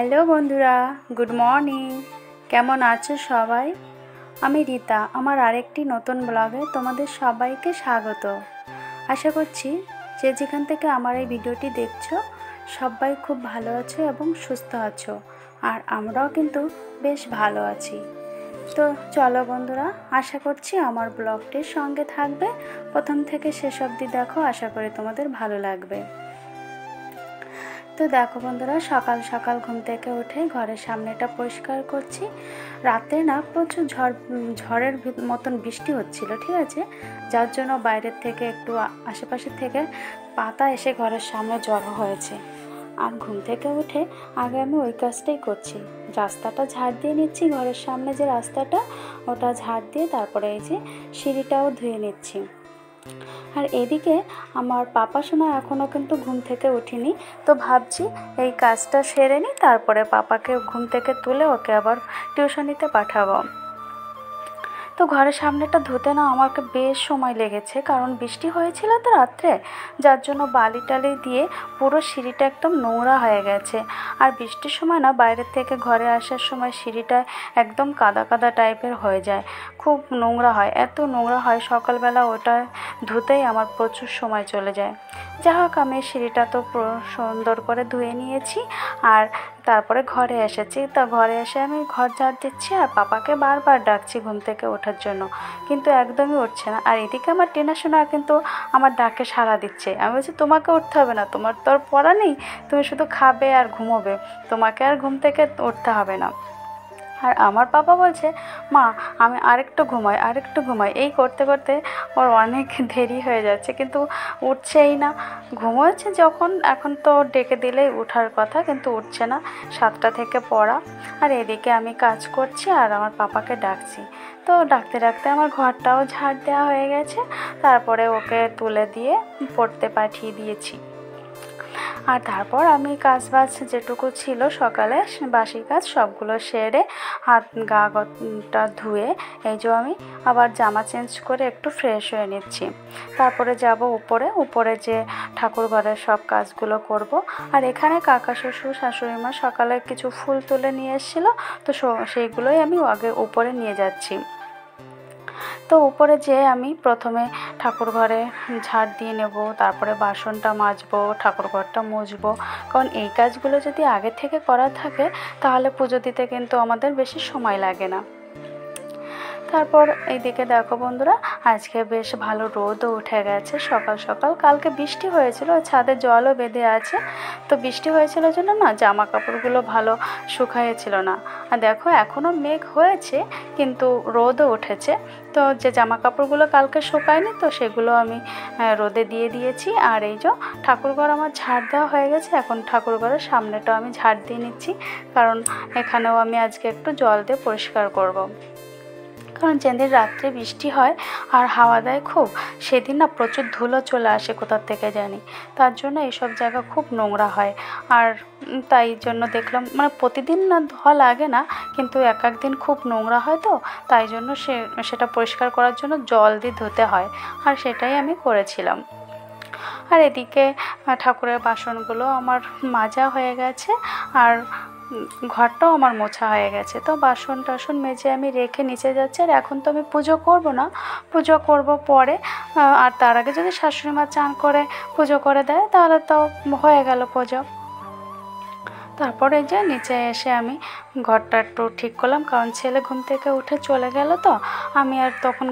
Hello বন্ধুরা, good morning. কেমন আছো সবাই? আমি রীতা। আমার আরেকটি নতুন ব্লগে তোমাদের সবাইকে স্বাগত। আশা করছি যে যেখান থেকে আমার এই ভিডিওটি দেখছো সবাই খুব ভালো আছো এবং সুস্থ আছো, আর আমরাও কিন্তু বেশ ভালো আছি। তো চলো বন্ধুরা, আশা করছি আমার ব্লগটির সঙ্গে থাকবে, প্রথম থেকে শেষ অবধি দেখো, আশা করি তোমাদের ভালো লাগবে। তো দেখো বন্ধুরা, সকাল সকাল ঘুম থেকে উঠে ঘরের সামনেটা পরিষ্কার করছি। রাতে না প্রচুর ঝড়ের মতন বৃষ্টি হচ্ছিল, ঠিক আছে, যার জন্য বাইরের থেকে একটু আশেপাশে থেকে পাতা এসে ঘরের সামনে জড়ো হয়েছে। আর ঘুম থেকে উঠে আগে আমি ওই কাজটাই করছি, রাস্তাটা ঝাড় দিয়ে নিচ্ছি। ঘরের সামনে যে রাস্তাটা, ওটা ঝাড় দিয়ে তারপরে এই যে সিঁড়িটাও ধুয়ে নিচ্ছি। আর এদিকে আমার পাপা সোনা এখনও কিন্তু ঘুম থেকে উঠিনি, তো ভাবছি এই কাজটা সেরে নিই, তারপরে পাপাকে ঘুম থেকে তুলে ওকে আবার টিউশনিতে পাঠাবো। তো ঘরের সামনেটা ধুতে না আমাকে বেশ সময় লেগেছে, কারণ বৃষ্টি হয়েছিল তো রাত্রে, যার জন্য বালি টালি দিয়ে পুরো সিঁড়িটা একদম নোংরা হয়ে গেছে। আর বৃষ্টির সময় না বাইরের থেকে ঘরে আসার সময় সিঁড়িটা একদম কাদা কাদা টাইপের হয়ে যায়, খুব নোংরা হয়, এত নোংরা হয় সকালবেলা ওটা ধুতেই আমার প্রচুর সময় চলে যায়। যাই হোক, আমি সিঁড়িটা তো সুন্দর করে ধুয়ে নিয়েছি, আর তারপরে ঘরে এসেছি। তা ঘরে এসে আমি ঘর ঝাড় দিচ্ছি, আর পাপাকে বারবার ডাকছি ঘুম থেকে ওঠার জন্য, কিন্তু একদমই উঠছে না। আর এদিকে আমার টিনা সোনা কিন্তু আমার ডাকে সাড়া দিচ্ছে। আমি বলছি, তোমাকে উঠতে হবে না, তোমার তো আর পড়া নেই, তুমি শুধু খাবে আর ঘুমোবে, তোমাকে আর ঘুম থেকে উঠতে হবে না। আর আমার পাপা বলছে, মা আমি আরেকটু ঘুমাই, এই করতে করতে ওর অনেক দেরি হয়ে যাচ্ছে, কিন্তু উঠছেই না। ঘুমোচ্ছে যখন, এখন তো ডেকে দিলেই ওঠার কথা, কিন্তু উঠছে না। 7টা থেকে পড়া, আর এদিকে আমি কাজ করছি আর আমার পাপাকে ডাকছি। তো ডাকতে ডাকতে আমার ঘরটাও ঝাড় দেওয়া হয়ে গেছে, তারপরে ওকে তুলে দিয়ে পড়তে পাঠিয়ে দিয়েছি। আর তারপর আমি কাজবাজ যেটুকু ছিল সকালে বাসি কাজ সবগুলো সেরে হাত গা ধুয়ে এই যে আমি আবার জামা চেঞ্জ করে একটু ফ্রেশ হয়ে নিচ্ছি। তারপরে যাব উপরে যে ঠাকুর ঘরের সব কাজগুলো করব। আর এখানে কাকা শ্বশুর শাশুড়ি মা সকালে কিছু ফুল তুলে নিয়ে এসেছিলো, তো সেইগুলোই আমি আগে উপরে নিয়ে যাচ্ছি। তো উপরে যেয়ে আমি প্রথমে ঠাকুর ঘরে ঝাড় দিয়ে নেব, তারপরে বাসনটা মাজবো, ঠাকুর ঘরটা মুছবো, কারণ এই কাজগুলো যদি আগে থেকে করা থাকে তাহলে পুজো দিতে কিন্তু আমাদের বেশি সময় লাগে না। তারপর এইদিকে দেখো বন্ধুরা, আজকে বেশ ভালো রোদও উঠে গেছে সকাল সকাল। কালকে বৃষ্টি হয়েছিল, ছাদে জলও বেঁধে আছে, তো বৃষ্টি হয়েছিল জন্য না জামা কাপড়গুলো ভালো শুকাইয়েছিল না। আর দেখো এখনও মেঘ হয়েছে, কিন্তু রোদও উঠেছে। তো যে জামা কাপড়গুলো কালকে শুকায়নি, তো সেগুলো আমি রোদে দিয়ে দিয়েছি। আর এই যে ঠাকুরঘর আমার ঝাড় দেওয়া হয়ে গেছে, এখন ঠাকুরঘরের সামনেটাও আমি ঝাড় দিয়ে নিচ্ছি, কারণ এখানেও আমি আজকে একটু জল দিয়ে পরিষ্কার করব। কারণ যেদিন রাত্রে বৃষ্টি হয় আর হাওয়া দেয় খুব, সেদিন না প্রচুর ধুলো চলে আসে কোথার থেকে জানি, তার জন্য এইসব জায়গা খুব নোংরা হয়। আর তাই জন্য দেখলাম, মানে প্রতিদিন না ধোয়া লাগে না, কিন্তু এক দিন খুব নোংরা হয়, তো তাই জন্য সেটা পরিষ্কার করার জন্য জল দিয়ে ধুতে হয়, আর সেটাই আমি করেছিলাম। আর এদিকে ঠাকুরের বাসনগুলো আমার মাজা হয়ে গেছে, আর ঘরটাও আমার মোছা হয়ে গেছে। তো বাসন টাসন মেজে আমি রেখে নিচে যাচ্ছি। আর এখন তো আমি পুজো করব না, পুজো করব পরে। আর তার আগে যদি শাশুড়ি মা চান করে পুজো করে দেয় তাহলে তো হয়ে গেল পুজো। তারপরে যে নিচে এসে আমি ঘরটা একটু ঠিক করলাম, কারণ ছেলে ঘুম থেকে উঠে চলে গেল, তো আমি আর তখন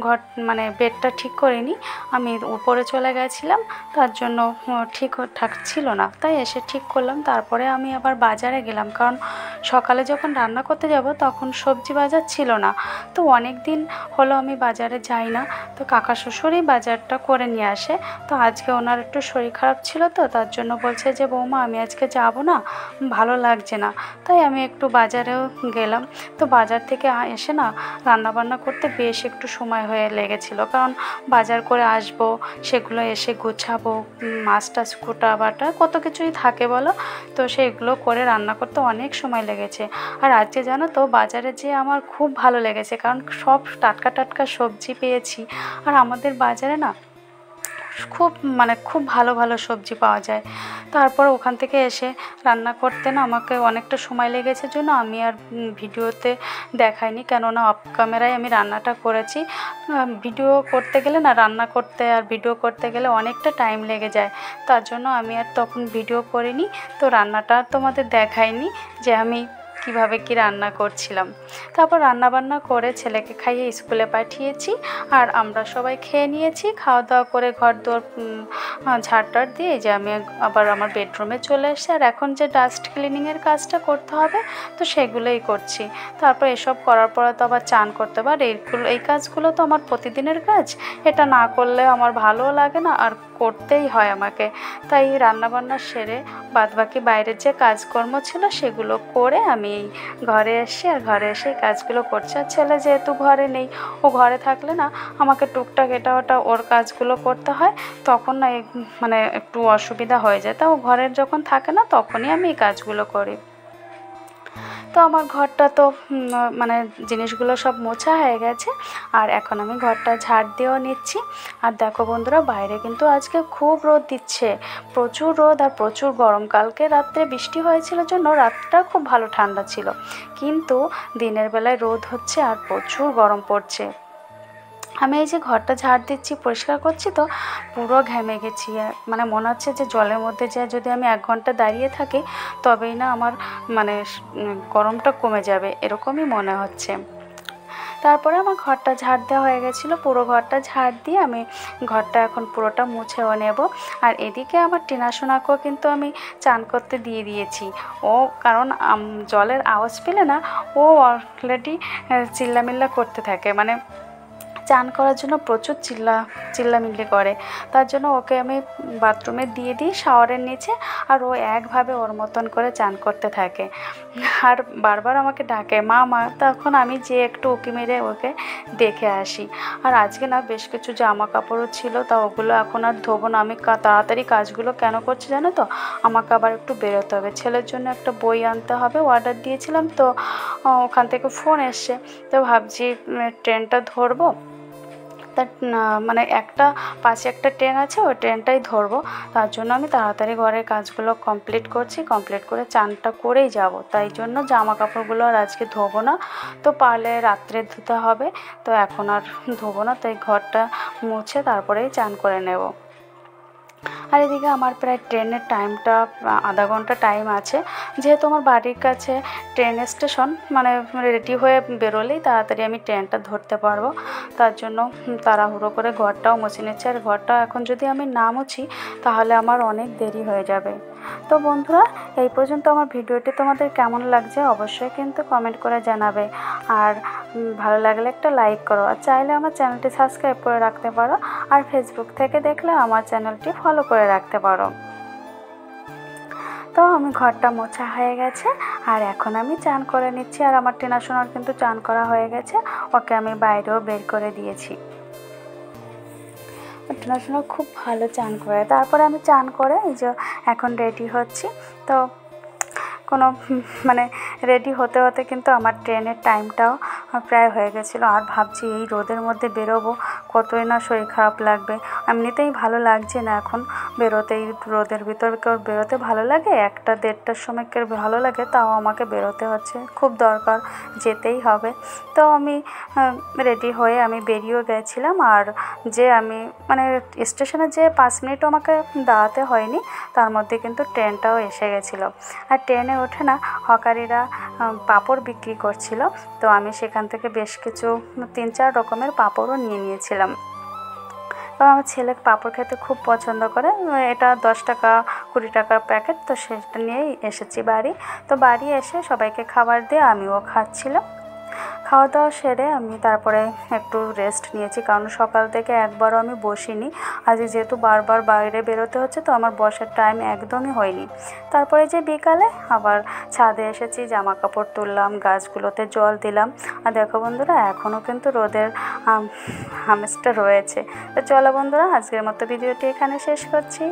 বেডটা ঠিক করিনি, আমি উপরে চলে গেছিলাম, তার জন্য ঠিকঠাক ছিল না, তাই এসে ঠিক করলাম। তারপরে আমি আবার বাজারে গেলাম, কারণ সকালে যখন রান্না করতে যাব তখন সবজি বাজার ছিল না, তো অনেক দিন হলো আমি বাজারে যাই না, তো কাকা শ্বশুরই বাজারটা করে নিয়ে আসে। তো আজকে ওনার একটু শরীর খারাপ ছিল, তো তার জন্য বলছে যে বৌমা আমি আজকে যাব না, ভালো লাগছে না, তাই আমি একটু বাজারেও গেলাম। তো বাজার থেকে এসে না রান্নাবান্না করতে বেশ একটু সময় হয়ে লেগেছিলো, কারণ বাজার করে আসবো, সেগুলো এসে গোছাবো, মাছ টাছ কুটা বাটা কত কিছুই থাকে বলো, তো সেইগুলো করে রান্না করতে অনেক সময় লেগেছে। আর আজকে জানো তো বাজারে যেয়ে আমার খুব ভালো লেগেছে, কারণ সব টাটকা টাটকা সবজি পেয়েছি। আর আমাদের বাজারে না খুব মানে খুব ভালো ভালো সবজি পাওয়া যায়। তারপর ওখান থেকে এসে রান্না করতে না আমাকে অনেকটা সময় লেগেছে জন্য আমি আর ভিডিওতে দেখাইনি, কেননা অফ ক্যামেরায় আমি রান্নাটা করেছি। ভিডিও করতে গেলে না, রান্না করতে আর ভিডিও করতে গেলে অনেকটা টাইম লেগে যায়, তার জন্য আমি আর তখন ভিডিও করিনি। তো রান্নাটা তোমাদের দেখাইনি যে আমি কিভাবে কি রান্না করছিলাম। তারপর রান্না বান্না করে ছেলেকে খাইয়ে স্কুলে পাঠিয়েছি, আর আমরা সবাই খেয়ে নিয়েছি। খাওয়া দাওয়া করে ঘর দোর ঝাড়টার দিয়ে যে আমি আবার আমার বেডরুমে চলে এসেছি, আর এখন যে ডাস্ট ক্লিনিংয়ের কাজটা করতে হবে তো সেগুলোই করছি। তারপর এসব করার পরে তো আবার চান করতে হবে, আর এই কাজগুলো তো আমার প্রতিদিনের কাজ, এটা না করলে আমার ভালোও লাগে না, আর করতেই হয় আমাকে। তাই রান্নাবান্না সেরে বাদবাকি বাইরের যে কাজকর্ম ছিল সেগুলো করে আমি ঘরে এসে আর ঘরে এসে কাজগুলো করছি। আর ছেলে যেহেতু ঘরে নেই, ও ঘরে থাকলে না আমাকে টুকটাক এটা ওটা ওর কাজগুলো করতে হয়, তখন না মানে একটু অসুবিধা হয়ে যায়। তা ও ঘরে যখন থাকে না তখনই আমি এই কাজগুলো করি। তো আমার ঘরটা তো মানে জিনিসগুলো সব মোছা হয়ে গেছে, আর এখন আমি ঘরটা ঝাড় দিয়েও নিচ্ছি। আর দেখো বন্ধুরা, বাইরে কিন্তু আজকে খুব রোদ দিচ্ছে, প্রচুর রোদ আর প্রচুর গরম। কালকে রাত্রে বৃষ্টি হয়েছিল জন্য রাতটা খুব ভালো ঠান্ডা ছিল, কিন্তু দিনের বেলায় রোদ হচ্ছে আর প্রচুর গরম পড়ছে। আমি এই যে ঘরটা ঝাড় দিচ্ছি, পরিষ্কার করছি, তো পুরো ঘেমে গেছি। মানে মনে হচ্ছে যে জলের মধ্যে যে যদি আমি 1 ঘন্টা দাঁড়িয়ে থাকি তবেই না আমার মানে গরমটা কমে যাবে, এরকমই মনে হচ্ছে। তারপরে আমার ঘরটা ঝাড় দেওয়া হয়ে গেছিলো, পুরো ঘরটা ঝাড় দিয়ে আমি ঘরটা এখন পুরোটা মুছেও নেব। আর এদিকে আমার টিনা সোনাকেও কিন্তু আমি চান করতে দিয়ে দিয়েছি। ও কারণ জলের আওয়াজ পেলে না ও অলরেডি চিল্লামিল্লা করতে থাকে, মানে চান করার জন্য প্রচুর চিল্লামিল্লি করে। তার জন্য ওকে আমি বাথরুমে দিয়ে দিই শাওয়ারের নিচে, আর ও একভাবে ওর মতন করে চান করতে থাকে, আর বারবার আমাকে ডাকে মা মা। তখন আমি যে একটু উঁকি মেরে ওকে দেখে আসি। আর আজকে না বেশ কিছু জামা কাপড়ও ছিল, তা ওগুলো এখন আর ধোবো না। আমি তাড়াতাড়ি কাজগুলো কেন করছি জানো তো, আমাকে আবার একটু বেরোতে হবে, ছেলের জন্য একটা বই আনতে হবে, অর্ডার দিয়েছিলাম। তো ওখান থেকে ফোন এসছে, তো ভাবছি ট্রেনটা ধরবো। তার মানে পাশে একটা ট্রেন আছে, ওই ট্রেনটাই ধরবো। তার জন্য আমি তাড়াতাড়ি ঘরের কাজগুলো কমপ্লিট করছি, কমপ্লিট করে চানটা করেই যাব। তাই জন্য জামা কাপড়গুলো আর আজকে ধোবো না, তো পারলে রাত্রে ধুতে হবে, তো এখন আর ধোবো না। তাই ঘরটা মুছে তারপরেই চান করে নেব। আর এদিকে আমার প্রায় ট্রেনের টাইমটা আধা ঘন্টা টাইম আছে, যেহেতু আমার বাড়ির কাছে ট্রেন স্টেশন, মানে রেডি হয়ে বেরোলেই তাড়াতাড়ি আমি ট্রেনটা ধরতে পারবো। তার জন্য তাড়াহুড়ো করে ঘরটাও মুছে নিচ্ছি। আর ঘরটা এখন যদি আমি না মুছি তাহলে আমার অনেক দেরি হয়ে যাবে। তো বন্ধুরা, এই পর্যন্ত আমার ভিডিওটি তোমাদের কেমন লাগছে অবশ্যই কিন্তু কমেন্ট করে জানাবে, আর ভালো লাগলে একটা লাইক করো, আর চাইলে আমার চ্যানেলটি সাবস্ক্রাইব করে রাখতে পারো, আর ফেসবুক থেকে দেখলে আমার চ্যানেলটি ফলো করে রাখতে পারো। তো আমি ঘরটা মোছা হয়ে গেছে, আর এখন আমি চান করে নিচ্ছি। আর আমার টিনা সোনার কিন্তু চান করা হয়ে গেছে, ওকে আমি বাইরেও বের করে দিয়েছি। টিনা সোনা খুব ভালো চান করে। তারপরে আমি চান করে এই যে এখন রেডি হচ্ছি। তো কোনো মানে রেডি হতে হতে কিন্তু আমার ট্রেনের টাইমটাও প্রায় হয়ে গেছিলো। আর ভাবছি এই রোদের মধ্যে বেরোবো, কতই না শরীর খারাপ লাগবে। এমনিতেই ভালো লাগছে না এখন বেরোতে, এই রোদের ভিতর কেউ বেরোতে ভালো লাগে? 1টা-1:30টার সময় কেউ ভালো লাগে? তাও আমাকে বেরোতে হচ্ছে, খুব দরকার, যেতেই হবে। তো আমি রেডি হয়ে আমি বেরিয়েও গেছিলাম। আর যে আমি মানে স্টেশনে যে 5 মিনিটও আমাকে দাঁড়াতে হয়নি, তার মধ্যে কিন্তু ট্রেনটাও এসে গেছিলো। আর ট্রেনে ওঠে না হকারিরা পাঁপড় বিক্রি করছিল, তো আমি সেখান থেকে বেশ কিছু 3-4 রকমের পাঁপড়ও নিয়ে নিয়েছিলাম। তো আমার ছেলে পাঁপড় খেতে খুব পছন্দ করে, এটা 10 টাকা 20 টাকার প্যাকেট, তো সেটা নিয়েই এসেছি বাড়ি। তো বাড়ি এসে সবাইকে খাবার দিয়ে আমিও খাচ্ছিলাম। খাওয়া দাওয়া সেরে আমি তারপরে একটু রেস্ট নিয়েছি, কারণ সকাল থেকে একবারও আমি বসিনি। আজকে যেহেতু বারবার বাইরে বেরোতে হচ্ছে, তো আমার বসার টাইম একদমই হয়নি। তারপরে যে বিকালে আবার ছাদে এসেছি, জামা কাপড় তুললাম, গাছগুলোতে জল দিলাম। আর দেখো বন্ধুরা, এখনও কিন্তু রোদের আমেজটা রয়েছে। তো চলো বন্ধুরা, আজকের মতো ভিডিওটি এখানে শেষ করছি।